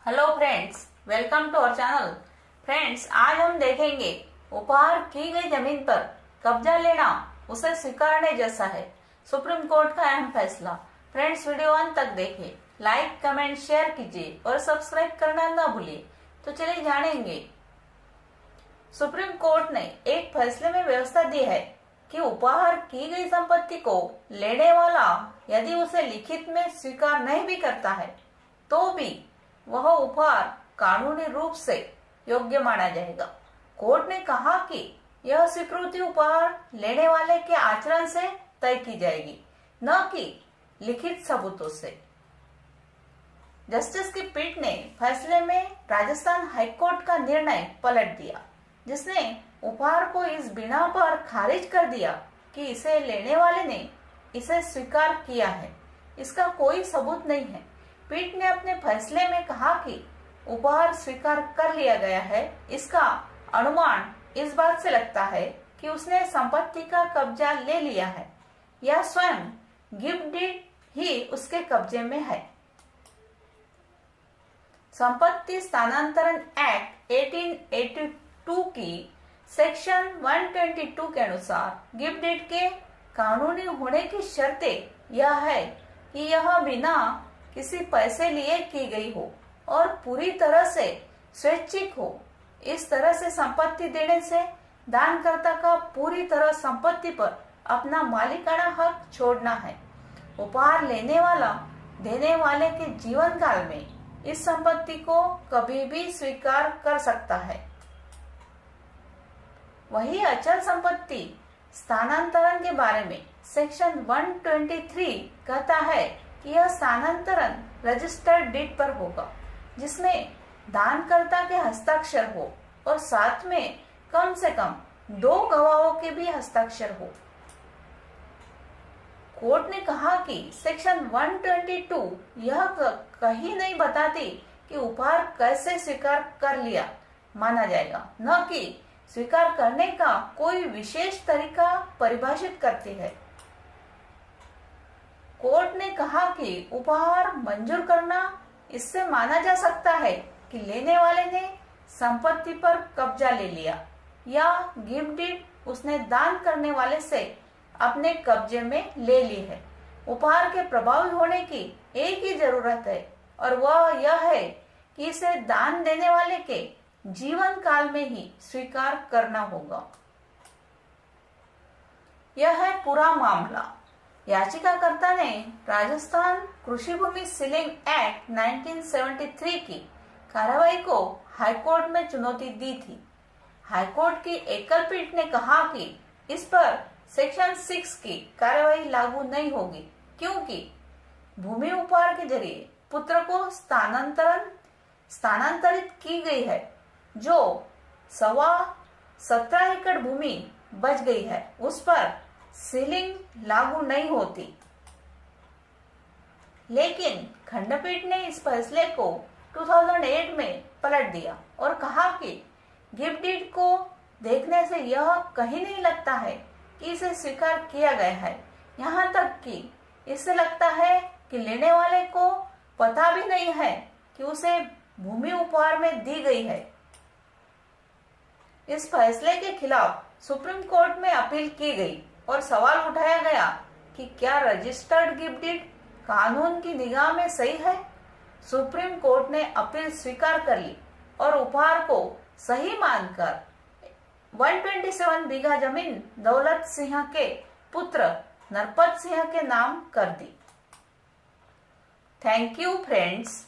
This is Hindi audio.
Hello friends, welcome to our channel. Friends, आज हम देखेंगे उपहार की गई जमीन पर कब्जा लेना उसे स्वीकारने जैसा है। सुप्रीम कोर्ट का अहम फैसला। फ्रेंड्स, वीडियो अंत तक देखिए, लाइक कमेंट शेयर कीजिए और सब्सक्राइब करना न भूलिए। तो चलिए जानेंगे। सुप्रीम कोर्ट ने एक फैसले में व्यवस्था दी है कि उपहार की गई संपत्ति को लेने वाला यदि उसे लिखित में स्वीकार नहीं भी करता है तो भी वह उपहार कानूनी रूप से योग्य माना जाएगा। कोर्ट ने कहा कि यह स्वीकृति उपहार लेने वाले के आचरण से तय की जाएगी, न कि लिखित सबूतों से। जस्टिस की पीठ ने फैसले में राजस्थान हाईकोर्ट का निर्णय पलट दिया, जिसने उपहार को इस बिना पर खारिज कर दिया कि इसे लेने वाले ने इसे स्वीकार किया है। इसका कोई सबूत नहीं है। पीठ ने अपने फैसले में कहा कि उपहार स्वीकार कर लिया गया है। इसका अनुमान इस बात से लगता है कि उसने संपत्ति का कब्जा ले लिया है या स्वयं गिफ्ट डीड ही उसके कब्जे में है। संपत्ति स्थानांतरण एक्ट 1882 की सेक्शन 122 के अनुसार गिफ्ट डीड के कानूनी होने की शर्तें यह है कि यह बिना किसी पैसे लिए की गई हो और पूरी तरह से स्वैच्छिक हो। इस तरह से संपत्ति देने से दानकर्ता का पूरी तरह संपत्ति पर अपना मालिकाना हक छोड़ना है। उपहार लेने वाला देने वाले के जीवन काल में इस संपत्ति को कभी भी स्वीकार कर सकता है। वही अचल संपत्ति स्थानांतरण के बारे में सेक्शन 123 कहता है कि यह स्थानांतरण रजिस्टर्ड डीड पर होगा, जिसमें दानकर्ता के हस्ताक्षर हो और साथ में कम से कम 2 गवाहों के भी हस्ताक्षर हो। कोर्ट ने कहा कि सेक्शन 122 यह कहीं नहीं बताती कि उपहार कैसे स्वीकार कर लिया माना जाएगा, न कि स्वीकार करने का कोई विशेष तरीका परिभाषित करती है। कोर्ट ने कहा कि उपहार मंजूर करना इससे माना जा सकता है कि लेने वाले ने संपत्ति पर कब्जा ले लिया या गिफ्ट डीड उसने दान करने वाले से अपने कब्जे में ले ली है। उपहार के प्रभावी होने की एक ही जरूरत है और वह यह है कि इसे दान देने वाले के जीवन काल में ही स्वीकार करना होगा। यह है पूरा मामला। याचिकाकर्ता ने राजस्थान कृषि भूमि सीलिंग एक्ट 1973 की कार्रवाई को हाईकोर्ट में चुनौती दी थी। हाईकोर्ट की एकल पीठ ने कहा कि इस पर सेक्शन 6 की कार्रवाई लागू नहीं होगी, क्योंकि भूमि उपहार के जरिए पुत्र को स्थानांतरित की गई है, जो 17.25 एकड़ भूमि बच गई है, उस पर सीलिंग लागू नहीं होती। लेकिन खंडपीठ ने इस फैसले को 2008 में पलट दिया और कहा कि गिफ्ट डीड को देखने से यह कहीं नहीं लगता है कि इसे स्वीकार किया गया है। यहाँ तक कि इससे लगता है कि लेने वाले को पता भी नहीं है कि उसे भूमि उपहार में दी गई है। इस फैसले के खिलाफ सुप्रीम कोर्ट में अपील की गई और सवाल उठाया गया कि क्या रजिस्टर्ड गिफ्ट डीड कानून की निगाह में सही है। सुप्रीम कोर्ट ने अपील स्वीकार कर ली और उपहार को सही मानकर 127 बीघा जमीन दौलत सिंह के पुत्र नरपत सिंह के नाम कर दी। Thank you friends.